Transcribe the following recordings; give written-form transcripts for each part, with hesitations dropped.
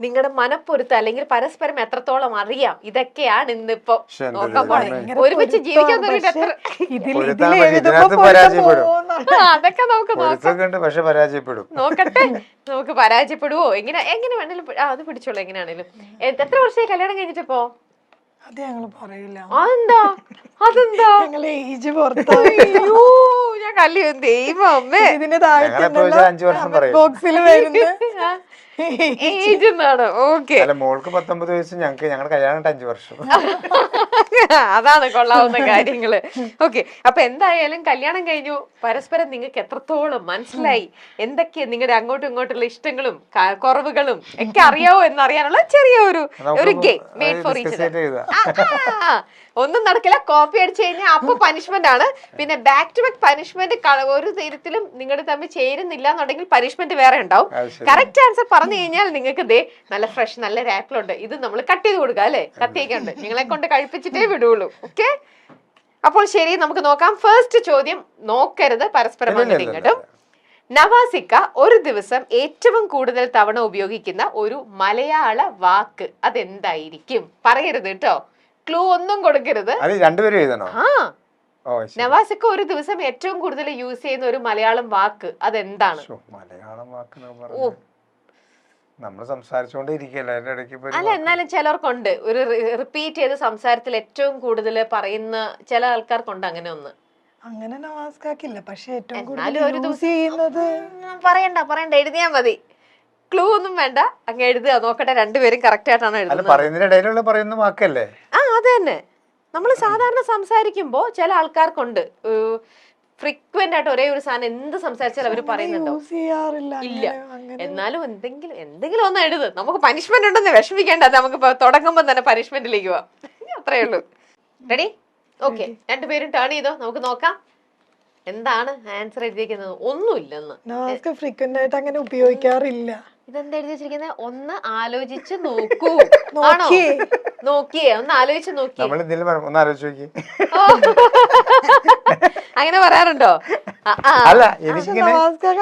നിങ്ങളുടെ മനപ്പൊരുത്തം അല്ലെങ്കിൽ പരസ്പരം എത്രത്തോളം അറിയാം, ഇതൊക്കെയാണ് ഇന്നിപ്പോ നോക്കാൻ പോണേ. ഒരുമിച്ച് ജീവിക്കാൻ തുടങ്ങിയിട്ട് എത്ര അതൊക്കെ നമുക്ക് നോക്കട്ടെ. നമുക്ക് പരാജയപ്പെടുവോ എങ്ങനെ വേണേലും അത് പിടിച്ചോളൂ. എങ്ങനെയാണേലും എത്ര വർഷമായി കല്യാണം കഴിഞ്ഞിട്ടിപ്പോ? അത് ഞങ്ങള് പറയില്ല. അതെന്താ ഞാൻ കല്ല് ദൈവം അമ്മേ ഇതിന് താഴെ ബോക്സിൽ വരുന്ന ഏജ് എന്നാണ്. ഓക്കെ, മോൾക്ക് 19 വയസ്സ്, ഞങ്ങൾക്ക് ഞങ്ങളുടെ കല്യാണം 5 വർഷം. അതാണ് കൊള്ളാവുന്ന കാര്യങ്ങള്. ഓക്കെ, അപ്പൊ എന്തായാലും കല്യാണം കഴിഞ്ഞു, പരസ്പരം നിങ്ങൾക്ക് എത്രത്തോളം മനസ്സിലായി, എന്തൊക്കെയാ നിങ്ങളുടെ അങ്ങോട്ടും ഇങ്ങോട്ടുള്ള ഇഷ്ടങ്ങളും കുറവുകളും ഒക്കെ അറിയാവോ എന്നറിയാനുള്ള ചെറിയ ഒരു game made for each other. ഒന്നും നടക്കില്ല, കോപ്പി അടിച്ചു കഴിഞ്ഞാൽ അപ്പൊ പനിഷ്മെന്റ് ആണ്. പിന്നെ ബാക്ക് ടു ബാക്ക് പനിഷ്മെന്റ് ഒരു തരത്തിലും നിങ്ങൾ തമ്മിൽ ചേരുന്നില്ല എന്നുണ്ടെങ്കിൽ പനിഷ്മെന്റ് വേറെ ഉണ്ടാവും. കറക്റ്റ് ആൻസർ പറഞ്ഞു കഴിഞ്ഞാൽ നിങ്ങൾക്ക് ദേ നല്ല ഫ്രഷ് നല്ല രാപ്പിളുണ്ട്, ഇത് നമ്മൾ കട്ട് ചെയ്ത് കൊടുക്കുക അല്ലെ, കത്തിയൊക്കെ ഉണ്ട്, നിങ്ങളെ കൊണ്ട് കഴിപ്പിച്ചിട്ടേ വിടുള്ളൂ. ഓക്കെ, അപ്പോൾ ശരി, നമുക്ക് നോക്കാം. ഫസ്റ്റ് ചോദ്യം നോക്കരുത്, പരസ്പരം അങ്ങോട്ടും ഇങ്ങോട്ടും. നവാസിക്ക ഒരു ദിവസം ഏറ്റവും കൂടുതൽ തവണ ഉപയോഗിക്കുന്ന ഒരു മലയാള വാക്ക് അതെന്തായിരിക്കും? പറയരുത് കേട്ടോ, ക്ലൂ ഒന്നും കൊടുക്കരുത്. നവാസിക്ക ഒരു ദിവസം ഏറ്റവും കൂടുതൽ യൂസ് ചെയ്യുന്ന ഒരു മലയാളം വാക്ക് അതെന്താണ്? മലയാളം വാക്ക് നമ്മൾ സംസാരിച്ചോണ്ടിരിക്കല്ലേ അതിന്റെ ഇടയ്ക്ക്. അല്ല, എന്നാലും ചിലർക്കുണ്ട് ഒരു റിപ്പീറ്റ് ചെയ്ത് സംസാരത്തിൽ ഏറ്റവും കൂടുതൽ പറയുന്ന ചില ആൾക്കാർക്കുണ്ട് അങ്ങനെ ഒന്ന്. അങ്ങനെ നവാസ്കാക്കില്ല, പക്ഷെ ഏറ്റവും കൂടുതൽ യൂസ് ചെയ്യുന്നത് പറയണ്ട എഴുതിയാ മതി. ക്ലൂ ഒന്നും വേണ്ട, അങ്ങ് എഴുതുക. നോക്കട്ടെ രണ്ടുപേരും കറക്റ്റ് ആയിട്ടാണ് എഴുതുന്നത്. വാക്കല്ലേ? അത് തന്നെ. നമ്മൾ സാധാരണ സംസാരിക്കുമ്പോ ചില ആൾക്കാർക്കുണ്ട് ഫ്രീക്വന്റ് ആയിട്ട് ഒരേ ഒരു സാധനം എന്ത് സംസാരിച്ചാലും അവര് പറയുന്നുണ്ടോ? ഇല്ല. എന്നാലും എന്തെങ്കിലും ഒന്ന് എഴുത്. നമുക്ക് പനിഷ്മെന്റ് ഉണ്ടെന്ന് വിഷമിക്കേണ്ട, നമുക്ക് തുടങ്ങുമ്പോ തന്നെ പനിഷ്മെന്റിലേക്ക് പോവാം. അത്രേ ഉള്ളൂ. റെഡി? ഓക്കെ, രണ്ടുപേരും ടേൺ ചെയ്തോ, നമുക്ക് നോക്കാം എന്താണ് ആൻസർ എഴുതിയിരിക്കുന്നത്. ഒന്നുമില്ലെന്ന് ഫ്രീക്വന്റ് ആയിട്ട് അങ്ങനെ ഉപയോഗിക്കാറില്ല. ഇതെന്താ എഴുതി വെച്ചിരിക്കുന്നത്? ഒന്ന് ആലോചിച്ച് നോക്കൂ. ആണോ? നോക്കിയേ, ഒന്ന് ആലോചിച്ച് നോക്കി. അങ്ങനെ പറയാറുണ്ടോ?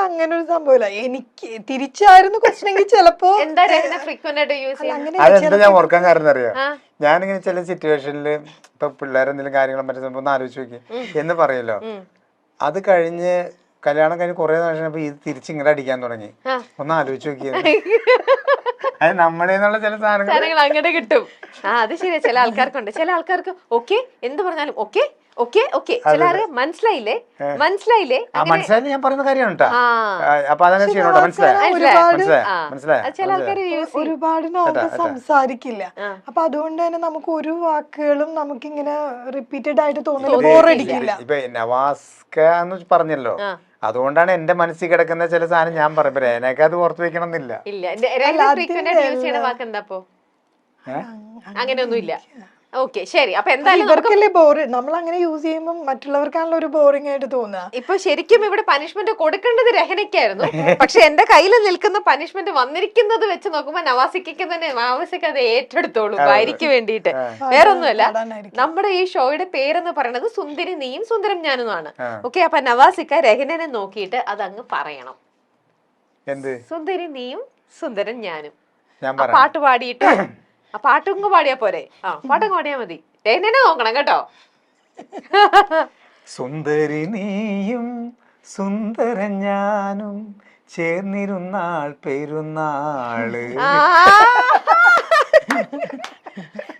അങ്ങനെ ഒരു സംഭവമില്ല. എനിക്ക് തിരിച്ചായിരുന്നു ക്വസ്റ്റനെങ്കിൽ ചിലപ്പോ എന്താ ഫ്രീക്വന്റ് ആയിട്ട് യൂസ് ചെയ്യാൻ? അതെന്താ ഞാൻ ഓർക്കാൻ കാരണം അറിയാം, ഞാനിങ്ങനെ ചില സിറ്റുവേഷനിൽ ഇപ്പൊ പിള്ളേരെന്തെങ്കിലും കാര്യങ്ങളും മറ്റേ ഒന്ന് ആലോചിച്ച് നോക്കി എന്ന് പറയല്ലോ, അത് കഴിഞ്ഞ് കല്യാണം കഴിഞ്ഞ് കുറെ നാൾ ഇത് തിരിച്ചിങ്ങനെ അടിക്കാൻ തുടങ്ങി. ഒന്ന് ആലോചിച്ച് നോക്കിയത് അത് നമ്മുടേന്നുള്ള ചില സാധനങ്ങൾ അങ്ങനെ കിട്ടും. അത് ശരിയാ, ചില ആൾക്കാർക്കുണ്ട്. ചില ആൾക്കാർക്ക് ഓക്കെ എന്ത് പറഞ്ഞാലും ഓക്കെ ഓക്കെ ഓക്കെ. ചിലർ മനസ്സിലായില്ലേ ഞാൻ പറയുന്ന കാര്യമാണ് കേട്ടോ. അപ്പൊ അതങ്ങനെ ചെയ്യണോട്ടോ, ചില ആൾക്കാർ ഒരുപാട് സംസാരിക്കില്ല. അപ്പൊ അതുകൊണ്ട് തന്നെ നമുക്ക് ഒരു വാക്കുകളും നമുക്കിങ്ങനെ റിപ്പീറ്റഡ് ആയിട്ട് തോന്നുന്നു, ബോറടിക്കില്ല. ഇപ്പൊ നവാസ്ക എന്ന് പറഞ്ഞല്ലോ, അതുകൊണ്ടാണ് എന്റെ മനസ്സിൽ കിടക്കുന്ന ചില സാധനം ഞാൻ പറയുമ്പോ രേനക്ക് അത് ഓർത്ത് വെക്കണം എന്നില്ല. അങ്ങനെയൊന്നും ഇല്ല. ഓക്കെ, ശരി. അപ്പൊ എന്തായാലും നമ്മൾ അങ്ങനെ യൂസ് ചെയ്യുമ്പോൾ മറ്റുള്ളവർക്കാണല്ലോ ഒരു ബോറിംഗ് ആയിട്ട് തോന്നുക. ഇപ്പൊ ശരിക്കും ഇവിടെ പനിഷ്മെന്റ് കൊടുക്കേണ്ടത് രഹനയ്ക്കായിരുന്നു, പക്ഷെ എന്റെ കയ്യിൽ നിൽക്കുന്ന പനിഷ്മെന്റ് വന്നിരിക്കുന്നത് വെച്ച് നോക്കുമ്പോ നവാസിക്ക് തന്നെ നവാസിക്ക് അത് ഏറ്റെടുത്തോളൂ ഭാര്യയ്ക്ക് വേണ്ടിയിട്ട്. വേറൊന്നുമല്ല, നമ്മുടെ ഈ ഷോയുടെ പേരെന്ന് പറയുന്നത് സുന്ദരി നീയും സുന്ദരം ഞാനുമാണ്. ഓക്കെ, അപ്പൊ നവാസിക്ക രഹനനെ നോക്കിയിട്ട് അതങ്ങ് പറയണം. സുന്ദരി നീയും സുന്ദരൻ ഞാനും. പാട്ട് പാടിയിട്ട് ആ പാട്ടങ്ങ് പാടിയാ പോരെ? പാട്ടങ്ങ് പാടിയാ മതി. രഹനനെ നോക്കണം കേട്ടോ. സുന്ദരി നീയും സുന്ദരൻ ഞാനും ചേർന്നിരുന്നാൾ പെരുന്നാള്.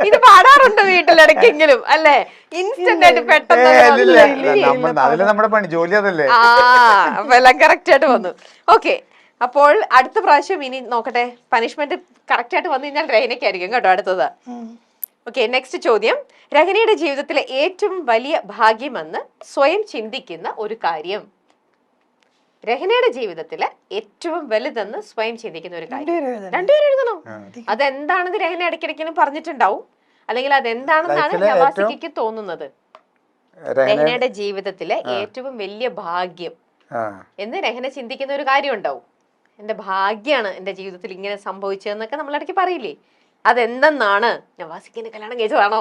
ഇത് പാടാറുണ്ട് വീട്ടിലിടയ്ക്കെങ്കിലും അല്ലേ? ഇൻസ്റ്റന്റ് ആയിട്ട് പെട്ടെന്ന് നമ്മുടെ പണി ജോലി അതല്ലേ. അപ്പൊ എല്ലാം കറക്റ്റ് ആയിട്ട് വന്നു. ഓക്കെ, അപ്പോൾ അടുത്ത പ്രാവശ്യം ഇനി നോക്കട്ടെ, പനിഷ്മെന്റ് കറക്റ്റ് ആയിട്ട് വന്നു കഴിഞ്ഞാൽ രഹനയ്ക്കായിരിക്കും കേട്ടോ അടുത്തത്. ഓക്കെ, നെക്സ്റ്റ് ചോദ്യം. രഹനയുടെ ജീവിതത്തിലെ ഏറ്റവും വലിയ ഭാഗ്യമെന്ന് സ്വയം ചിന്തിക്കുന്ന ഒരു കാര്യം. രഹനയുടെ ജീവിതത്തിലെ ഏറ്റവും വലുതെന്ന് സ്വയം ചിന്തിക്കുന്ന ഒരു കാര്യം. രണ്ടുപേരും എഴുതണം. അതെന്താണെന്ന് രഹന ഇടയ്ക്കിടയ്ക്കും പറഞ്ഞിട്ടുണ്ടാവും, അല്ലെങ്കിൽ അതെന്താണെന്നാണ് നവാസിക്ക് തോന്നുന്നത്. രഹനയുടെ ജീവിതത്തിലെ ഏറ്റവും വലിയ ഭാഗ്യം എന്ന് രഹന ചിന്തിക്കുന്ന ഒരു കാര്യം ഉണ്ടാവും. എന്റെ ഭാഗ്യാണ് എന്റെ ജീവിതത്തിൽ ഇങ്ങനെ സംഭവിച്ചതെന്നൊക്കെ നമ്മളിടയ്ക്ക് പറയില്ലേ, അതെന്തെന്നാണ്? നവാസിക്കിനെ കല്യാണം കഴിച്ചതാണോ?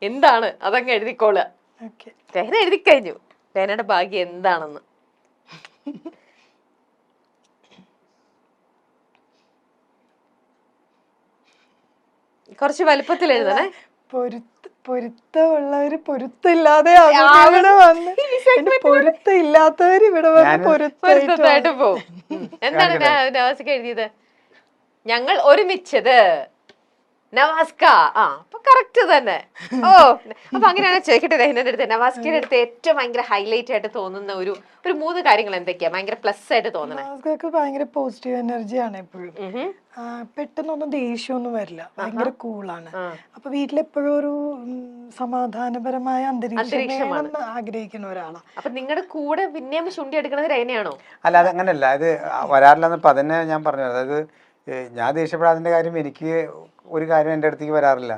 എന്താണ്? അതങ്ങ് എഴുതിക്കോളുക. രഹന എഴുതി കഴിഞ്ഞു രഹനയുടെ ഭാഗ്യം എന്താണെന്ന്. കുറച്ച് വലുപ്പത്തിൽ എഴുതണേ. പൊരുത്തമുള്ളവര് പൊരുത്തില്ലാതെ ഇവിടെ വന്ന് പൊരുത്തില്ലാത്തവര് ഇവിടെ വന്ന് പൊരുത്തമായിട്ട് പോവും. എന്താണ് നവാസിക്ക് എഴുതിയത്? ഞങ്ങൾ ഒരുമിച്ചത്. നവാസ്ക. ആ അപ്പൊ കറക്റ്റ് തന്നെ. ഓ അപ്പൊ അങ്ങനെയാണ്. ചോദിക്കട്ടെ രഹ്നയുടെ അടുത്ത്, നവാസ്കയുടെ അടുത്ത് ഏറ്റവും ഭയങ്കര ഹൈലൈറ്റ് ആയിട്ട് തോന്നുന്ന ഒരു 3 കാര്യങ്ങൾ എന്തൊക്കെയാ ഭയങ്കര പ്ലസ് ആയിട്ട് തോന്നണേ? നവാസ്കക്ക് ഭയങ്കര പോസിറ്റീവ് എനർജിയാണ് എപ്പോഴും. പെട്ടെന്നൊന്നും ദേഷ്യമൊന്നും വരില്ല, ഭയങ്കര കൂളാണ്. അപ്പൊ വീട്ടിലെപ്പോഴും ഒരു സമാധാനപരമായ അന്തരീക്ഷം വേണമെന്ന് ആഗ്രഹിക്കുന്ന ഒരാളാണ്. അപ്പൊ നിങ്ങളുടെ കൂടെ പിന്നെയും ശുണ്ടി എടുക്കുന്നത് രഹ്നയാണോ? അല്ല, അത് അങ്ങനെയല്ല, അത് വരാറില്ല. അപ്പൊ അതന്നെ ഞാൻ പറഞ്ഞു. അതായത് ഞാൻ ദേഷ്യപ്പെടാതിന്റെ കാര്യം, എനിക്ക് ഒരു കാര്യം എന്റെ അടുത്തേക്ക് വരാറില്ല.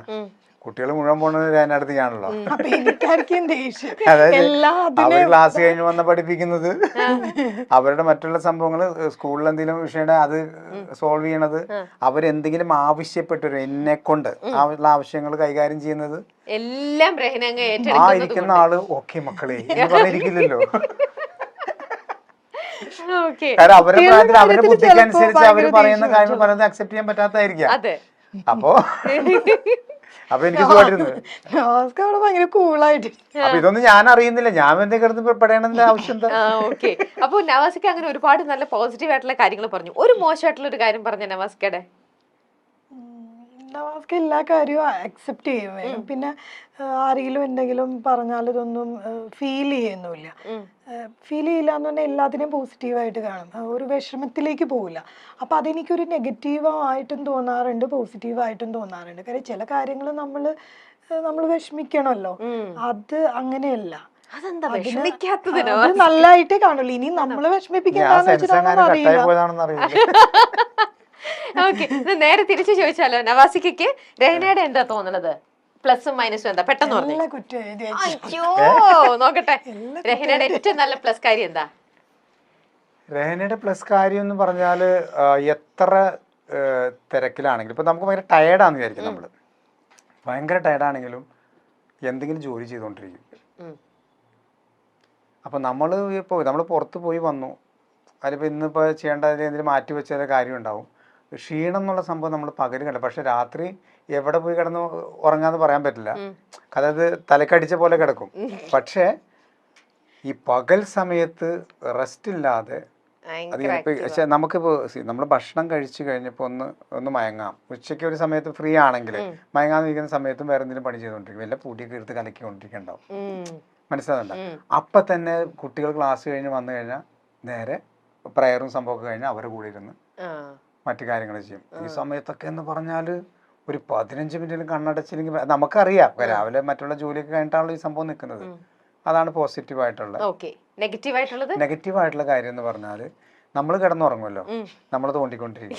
കുട്ടികൾ മുഴുവൻ പോകുന്നത് എന്റെ അടുത്തേക്കാണല്ലോ. അതായത് അവർ ക്ലാസ് കഴിഞ്ഞ് വന്ന് പഠിപ്പിക്കുന്നത്, അവരുടെ മറ്റുള്ള സംഭവങ്ങള്, സ്കൂളിൽ എന്തെങ്കിലും വിഷയം അത് സോൾവ് ചെയ്യണത്, അവരെന്തെങ്കിലും ആവശ്യപ്പെട്ടു എന്നെ കൊണ്ട് ഉള്ള ആവശ്യങ്ങൾ കൈകാര്യം ചെയ്യുന്നത് എല്ലാം ആ ഇരിക്കുന്ന ആള് ഓക്കെ മക്കളെ എന്ന് പറഞ്ഞിരിക്കില്ലല്ലോ. കാരണം അവരുടെ പ്രായത്തിൽ അവരുടെ ബുദ്ധിക്ക് അനുസരിച്ച് അവര് പറയുന്ന കാര്യങ്ങൾ പറയുന്നത് അക്സെപ്റ്റ് ചെയ്യാൻ പറ്റാത്തതായിരിക്കാം. അപ്പൊ എനിക്ക് ഭയങ്കര കൂളായിട്ട്. അപ്പൊ ഇതൊന്നും ഞാൻ അറിയുന്നില്ല, ഞാൻ എന്തെങ്കിലും പെടേണ്ടതിന്റെ ആവശ്യം എന്താ? അപ്പൊ നവാസിക്ക് അങ്ങനെ ഒരുപാട് നല്ല പോസിറ്റീവ് ആയിട്ടുള്ള കാര്യങ്ങൾ പറഞ്ഞു. ഒരു മോശമായിട്ടുള്ള ഒരു കാര്യം പറഞ്ഞ നവാസിക്കയുടെ? നവാസ്ക എല്ലാ കാര്യവും അക്സെപ്റ്റ് ചെയ്യും. പിന്നെ ആരെങ്കിലും എന്തെങ്കിലും പറഞ്ഞാൽ ഇതൊന്നും ഫീൽ ചെയ്യുന്നില്ല. ഫീൽ ചെയ്യില്ല എന്ന് പറഞ്ഞാൽ എല്ലാത്തിനെയും പോസിറ്റീവായിട്ട് കാണും, ഒരു വിഷമത്തിലേക്ക് പോവില്ല. അപ്പൊ അതെനിക്കൊരു നെഗറ്റീവായിട്ടും തോന്നാറുണ്ട്, പോസിറ്റീവായിട്ടും തോന്നാറുണ്ട്. കാര്യം ചില കാര്യങ്ങൾ നമ്മൾ വിഷമിക്കണമല്ലോ, അത് അങ്ങനെയല്ല. നല്ലതായിട്ടേ കാണുള്ളൂ. ഇനി നമ്മള് വിഷമിപ്പിക്കാന്ന് വെച്ചിട്ടാണെന്ന് അറിയില്ല. ഓക്കെ, നേരെ തിരിച്ചു ചോദിച്ചാലോ, നവാസിക്ക് രഹ്നയുടെ എന്താ തോന്നണത്? പ്ലസും മൈനസും എന്താ? പെട്ടെന്ന് പറഞ്ഞു. നോക്കട്ടെ, രഹ്നയുടെ ഏറ്റവും നല്ല പ്ലസ് കാര്യം എന്താ? രഹ്നയുടെ പ്ലസ് കാര്യം എന്ന് പറഞ്ഞാല്, എത്ര തിരക്കിലാണെങ്കിലും, ഇപ്പൊ നമുക്ക് ഭയങ്കര ടയർഡാന്ന് വിചാരിക്കും, നമ്മള് ഭയങ്കര ടയർഡാണെങ്കിലും എന്തെങ്കിലും ജോലി ചെയ്തുകൊണ്ടിരിക്കും. അപ്പൊ നമ്മൾ പുറത്ത് പോയി വന്നു, അതിലിപ്പോ ഇന്നിപ്പോ ചെയ്യേണ്ട എന്തെങ്കിലും മാറ്റി വെച്ചാൽ കാര്യം ഉണ്ടാവും. ക്ഷീണം എന്നുള്ള സംഭവം നമ്മൾ പകല് കണ്ട, പക്ഷെ രാത്രി എവിടെ പോയി കിടന്ന് ഉറങ്ങാന്ന് പറയാൻ പറ്റില്ല. അതായത് തലക്കടിച്ച പോലെ കിടക്കും. പക്ഷെ ഈ പകൽ സമയത്ത് റെസ്റ്റ് ഇല്ലാതെ പക്ഷെ നമുക്കിപ്പോ നമ്മൾ ഭക്ഷണം കഴിച്ചു കഴിഞ്ഞപ്പോ ഒന്ന് മയങ്ങാം, ഉച്ചയ്ക്ക് ഒരു സമയത്ത് ഫ്രീ ആണെങ്കിൽ മയങ്ങാന്നിരിക്കുന്ന സമയത്തും വേറെ എന്തെങ്കിലും പണി ചെയ്തോണ്ടിരിക്കും, വല്ല പൂട്ടിയൊക്കെ എടുത്ത് കലക്കിക്കൊണ്ടിരിക്കണ്ടാവും. മനസ്സിലാവുന്നുണ്ടോ? അപ്പൊ തന്നെ കുട്ടികൾ ക്ലാസ് കഴിഞ്ഞ് വന്നു കഴിഞ്ഞാൽ നേരെ പ്രയറും സംഭവമൊക്കെ കഴിഞ്ഞാൽ അവരുടെ കൂടെ ഇരുന്ന് മറ്റു കാര്യങ്ങൾ ചെയ്യും. ഈ സമയത്തൊക്കെ എന്ന് പറഞ്ഞാല് ഒരു 15 മിനിറ്റിലും കണ്ണടച്ചില്ലെങ്കിൽ നമുക്കറിയാം രാവിലെ മറ്റുള്ള ജോലിയൊക്കെ കഴിഞ്ഞിട്ടാണല്ലോ ഈ സംഭവം നിൽക്കുന്നത്. അതാണ് പോസിറ്റീവ് ആയിട്ടുള്ള. നെഗറ്റീവ് ആയിട്ടുള്ള കാര്യം എന്ന് പറഞ്ഞാല് നമ്മൾ കിടന്നുറങ്ങുമല്ലോ, നമ്മൾ തോണ്ടിക്കൊണ്ടിരിക്കും.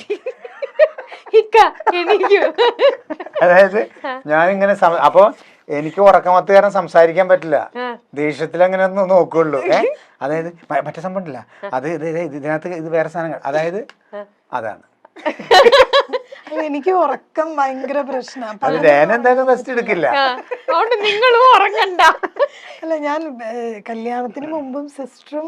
അതായത് ഞാനിങ്ങനെ അപ്പൊ എനിക്ക് ഉറക്കമത്ത് കാരണം സംസാരിക്കാൻ പറ്റില്ല, ദേഷ്യത്തിൽ അങ്ങനെ ഒന്ന് നോക്കുള്ളൂ. അതായത് മറ്റേ സംഭവം ഉണ്ടല്ല, അത് ഇതിനകത്ത് ഇത് വേറെ സാധനങ്ങൾ, അതായത് അതാണ്. എനിക്ക് ഉറക്കം ഭയങ്കര പ്രശ്നമാണ്. എന്തായാലും റെസ്റ്റ് എടുക്കില്ല, നിങ്ങളും ഉറങ്ങണ്ട. അല്ല, ഞാൻ കല്യാണത്തിന് മുമ്പും സിസ്റ്ററും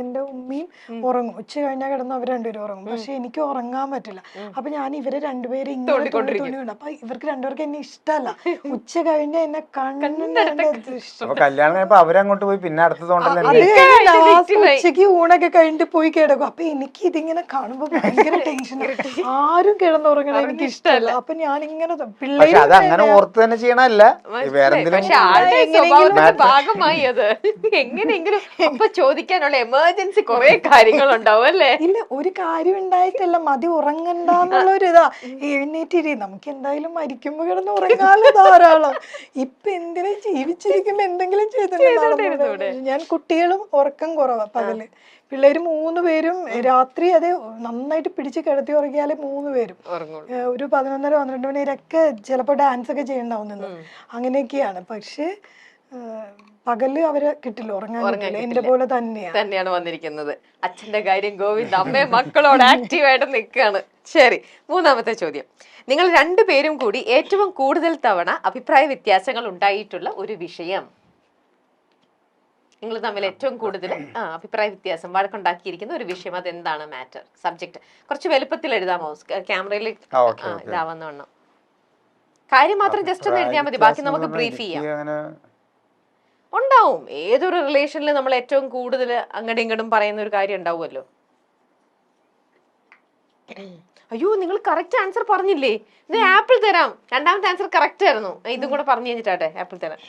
എന്റെ ഉമ്മയും ഉറങ്ങും, ഉച്ച കഴിഞ്ഞാൽ കിടന്ന് അവർ രണ്ടുപേരും ഉറങ്ങും. പക്ഷെ എനിക്ക് ഉറങ്ങാൻ പറ്റില്ല. അപ്പൊ ഞാൻ ഇവരെ രണ്ടുപേരും ഇങ്ങനെ തോണ്ടിക്കൊണ്ട്, അപ്പൊ ഇവർക്ക് രണ്ടുപേർക്ക് എന്നെ ഇഷ്ടമല്ല. ഉച്ച കഴിഞ്ഞ എന്നെ കല്യാണം അവരങ്ങോട്ട് പോയി, പിന്നെ ഉച്ചക്ക് ഊണൊക്കെ കഴിഞ്ഞിട്ട് പോയി കിടക്കും. അപ്പൊ എനിക്ക് ഇതിങ്ങനെ കാണുമ്പോ ഭയങ്കര ടെൻഷൻ. ആരും കിടന്നുറങ്ങണ എനിക്ക് ഇഷ്ടമല്ല. അപ്പൊ ഞാനിങ്ങനെ പിള്ളേര് അങ്ങനെ ഓർത്ത് തന്നെ ചെയ്യണല്ല, ഭാഗമായി അത് എങ്ങനെയെങ്കിലും ചോദിക്കാനുള്ള എമർജൻസി കുറെ കാര്യങ്ങളുണ്ടാവും അല്ലേ? ഇല്ല, ഒരു കാര്യം ഉണ്ടായിട്ടല്ല, മതി ഉറങ്ങണ്ടെന്നുള്ളൊരു ഇതാ. എഴുന്നേറ്റിരി, നമുക്ക് എന്തായാലും മരിക്കുമ്പോ കിടന്ന് ഉറങ്ങാലോ ധാരാളം. ഇപ്പൊ എന്തിനാ ജീവിച്ചിരിക്കുമ്പോ എന്തെങ്കിലും ചെയ്തിട്ടുണ്ടോ? ഞാൻ കുട്ടികളും ഉറക്കം കുറവാ പകല്. പിള്ളേര് 3 പേരും രാത്രി അത് നന്നായിട്ട് പിടിച്ച് കിടത്തി ഉറങ്ങിയാലേ 3 പേരും ഒരു 11:30-12 മണി വരെയൊക്കെ ചിലപ്പോ ഡാൻസ് ഒക്കെ ചെയ്യണ്ടാവും നിന്ന്, അങ്ങനെയൊക്കെയാണ്. പക്ഷെ പകല് അവരെ കിട്ടില്ല, ഉറങ്ങാൻ. എന്റെ പോലെ തന്നെയാണ് വന്നിരിക്കുന്നത്. അച്ഛന്റെ കാര്യം ഗോവിന്ദ്, അമ്മയും മക്കളോട് ആക്റ്റീവായിട്ട് നിൽക്കുകയാണ്. ശരി, 3ാമത്തെ ചോദ്യം. നിങ്ങൾ 2 പേരും കൂടി ഏറ്റവും കൂടുതൽ തവണ അഭിപ്രായ വ്യത്യാസങ്ങൾ ഉണ്ടായിട്ടുള്ള ഒരു വിഷയം. നിങ്ങൾ തമ്മിൽ ഏറ്റവും കൂടുതൽ അഭിപ്രായ വ്യത്യാസം വഴക്കുണ്ടാക്കിയിരിക്കുന്ന ഒരു വിഷയം, അതെന്താണ്? മാറ്റർ, സബ്ജക്ട് കുറച്ച് വലുപ്പത്തിൽ എഴുതാമോ? ക്യാമറയിൽ ഇതാവുന്ന വണ്ണം. കാര്യം മാത്രം ജസ്റ്റ് ഒന്ന് എഴുതിയാൽ മതി, ബാക്കി നമുക്ക് ബ്രീഫ് ചെയ്യാം. അങ്ങനെ ഉണ്ടാവും, ഏതൊരു റിലേഷനിൽ നമ്മൾ ഏറ്റവും കൂടുതൽ അങ്ങടും ഇങ്ങടും പറയുന്ന ഒരു കാര്യം ഉണ്ടാവുമല്ലോ. അയ്യോ, നിങ്ങൾ കറക്റ്റ് ആൻസർ പറഞ്ഞില്ലേ? ഇത് ആപ്പിൾ തരാം. രണ്ടാമത്തെ ആൻസർ കറക്റ്റ് ആയിരുന്നു. ഇതും കൂടെ പറഞ്ഞു കഴിഞ്ഞിട്ടാട്ടെ ആപ്പിൾ തരാം.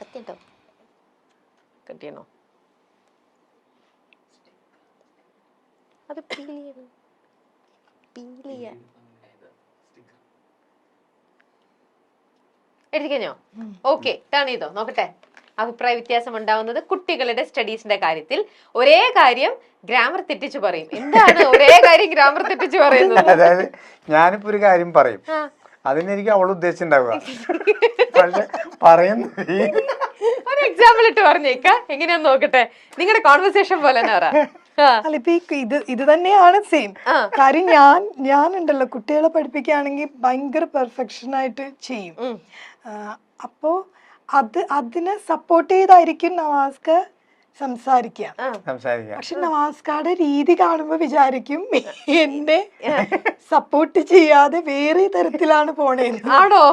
കത്തിട്ടോ, കത്തിയണോ? അത് എഴുതി കഴിഞ്ഞോ? ഓക്കെ, ടേൺ ചെയ്തോ, നോക്കട്ടെ. അഭിപ്രായ വ്യത്യാസം ഉണ്ടാവുന്നത് കുട്ടികളുടെ സ്റ്റഡീസിന്റെ കാര്യത്തിൽ. ഒരേ കാര്യം ഗ്രാമർ തെറ്റിച്ച് പറയും. എന്താണ് ഒരേ കാര്യം ഗ്രാമർ തെറ്റിച്ച് പറയുന്നത്? അതായത് ഞാനിപ്പോ ഒരു കാര്യം പറയും, അതിനെനിക്ക് അവൾ ഉദ്ദേശിച്ചിട്ടുണ്ടാവുക, പക്ഷെ പറയുന്ന ഒരു എക്സാമ്പിൾ ഇട്ട് പറഞ്ഞേക്ക, എങ്ങനെയാന്ന് നോക്കട്ടെ. നിങ്ങളുടെ കോൺവെർസേഷൻ പോലെ തന്നെ പറ. അല്ല, ഇപ്പൊ ഇത് തന്നെയാണ് സെയിം കാര്യം. ഞാനുണ്ടല്ലോ കുട്ടികളെ പഠിപ്പിക്കുകയാണെങ്കിൽ ഭയങ്കര പെർഫെക്ഷൻ ആയിട്ട് ചെയ്യും. അപ്പോ അതിനെ സപ്പോർട്ട് ചെയ്തായിരിക്കും നവാസ്ക സംസാരിക്കുക. പക്ഷെ നവാസ്കയുടെ രീതി കാണുമ്പോ വിചാരിക്കും എന്നെ സപ്പോർട്ട് ചെയ്യാതെ വേറെ തരത്തിലാണ് പോണേന്ന്. ആണോ?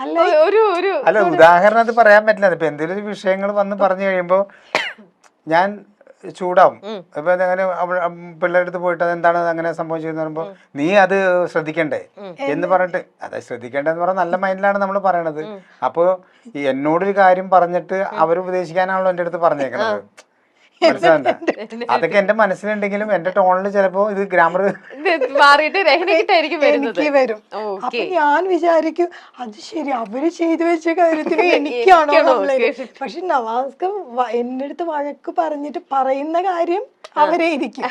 അല്ല, ഉദാഹരണം അത് പറയാൻ പറ്റില്ല. ഇപ്പൊ എന്തെങ്കിലും വിഷയങ്ങൾ വന്ന് പറഞ്ഞു കഴിയുമ്പോ ഞാൻ ചൂടാവും. ഇപ്പൊ അങ്ങനെ പിള്ളേരുടെ അടുത്ത് പോയിട്ട് അതെന്താണ് അങ്ങനെ സംഭവിച്ചതെന്ന് പറയുമ്പോ നീ അത് ശ്രദ്ധിക്കണ്ടേ എന്ന് പറഞ്ഞിട്ട്, അതെ ശ്രദ്ധിക്കേണ്ടതെന്ന് പറഞ്ഞാൽ നല്ല മൈൻഡിലാണ് നമ്മൾ പറയണത്. അപ്പൊ എന്നോടൊരു കാര്യം പറഞ്ഞിട്ട് അവർ ഉപദേശിക്കാനാണല്ലോ എന്റെ അടുത്ത് പറഞ്ഞേക്കണത്. മനസ്സിലാണ്ട? അതൊക്കെ എന്റെ മനസ്സിലുണ്ടെങ്കിലും എന്റെ ടോണിൽ ചിലപ്പോ ഇത് ഗ്രാമർ മാറിയിട്ട് രഹനയ്ക്കിട്ടായിരിക്കും എനിക്ക് വരും. അപ്പൊ ഞാൻ വിചാരിക്കും അത് ശരി, അവര് ചെയ്തു വെച്ച കാര്യത്തിന് എനിക്കാണോ കംപ്ലൈന്റ്. പക്ഷെ നവാസ്ക എന്റെ അടുത്ത് വഴക്ക് പറഞ്ഞിട്ട് പറയുന്ന കാര്യം അവരെ ഇരിക്കും.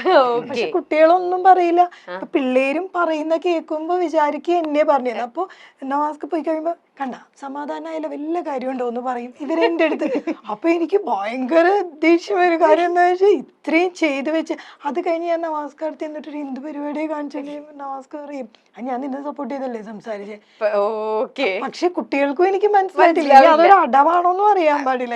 പക്ഷെ കുട്ടികളൊന്നും പറയില്ല. പിള്ളേരും പറയുന്ന കേൾക്കുമ്പോ വിചാരിക്കും എന്നെ പറഞ്ഞത്. അപ്പൊ നവാസ്ക പോയി കഴിയുമ്പോ കണ്ട സമാധാനമായാലും വല്ല കാര്യം ഉണ്ടോ എന്ന് പറയും ഇവരെന്റെ അടുത്ത്. അപ്പൊ എനിക്ക് ഭയങ്കര ദേഷ്യം ഒരു കാര്യം എന്താ വെച്ചാൽ ഇത്രയും ചെയ്തു വെച്ച് അത് കഴിഞ്ഞ് ഞാൻ നവാസ്ക അടുത്ത് എന്നിട്ട് ഒരു ഹിന്ദു പരിപാടിയെ കാണിച്ചു നവാസ്ക പറയും ഞാൻ നിന്നെ സപ്പോർട്ട് ചെയ്തല്ലേ സംസാരിച്ചേ. പക്ഷെ കുട്ടികൾക്കും എനിക്ക് മനസ്സിലായിട്ടില്ല അതൊരു അടവാണോന്നും അറിയാൻ പാടില്ല.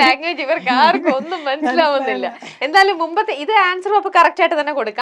ലാംഗ്വേജ് ഇവർക്ക് ആർക്കും ഒന്നും മനസ്സിലാവുന്നില്ല. എന്തായാലും മുമ്പത്തെ ഇത് ആൻസറും അപ്പൊ കറക്റ്റ് ആയിട്ട് തന്നെ കൊടുക്കാം.